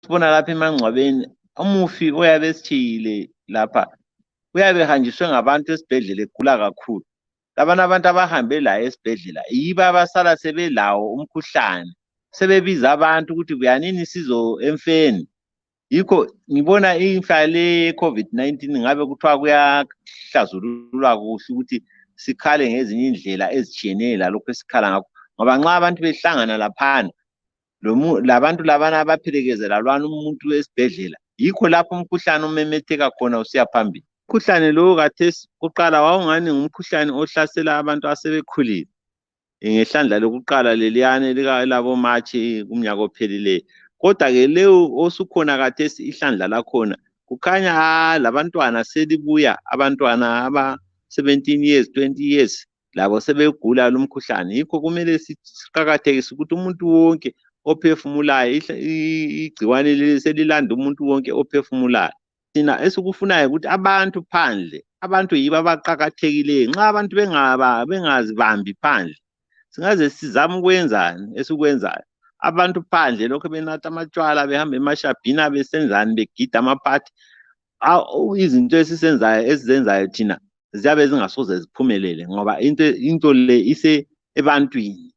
sibona lapha emangcwabeni umufi oyabe esithiyile lapha uyabe hanjiswe ngabantu esibhedlela egula kakhulu. Labana abantu abahambe laye esibhedlela yibo abasala sebelawo umkhuhlane, sebebiza abantu ukuthi buyanini sizo emfeni. Yikho ngibona imfa le ye-COVID-19 ngabe kuthiwa kuyahlazululwa kuhle ukuthi sikhale ngezinye indlela ezitshiyeneyo lalokhu esikhala ngakho, ngoba nxa abantu behlangana laphana labantu labana abaphelekezela lwana umuntu esibhedlela, yikho lapho umkhuhlane umemetheka khona usiya phambili. Umkhuhlane lo khathesi kuqala wawungani ngumkhuhlane ohlasela abantu asebekhulile ngehlandla lokuqala leliyana elabomatshi kumnyaka ophelileyo. Kodwa ke leyo osukhona khathesi ihlandla lakhona kukhanya labantwana selibuya, abantwana aba17 years 20 years labo sebegula lumkhuhlane. Yikho kumele siqakathekise ukuthi umuntu wonke ophefumulayo, igcikwane leli selilanda umuntu wonke ophefumulayo. Thina esikufunayo ukuthi abantu phandle, abantu yibo abaqakathekileyo. Nxa abantu bengazibambi phandle, singaze sizame ukwenzani esikwenzayo? Abantu phandle lokhu benatha amatshwala, behamba emashabhini besenzani, begida amaphathi. Izinto esizenzayo thina ziyabe zingasoze ziphumelele ngoba into le ise ebantwini.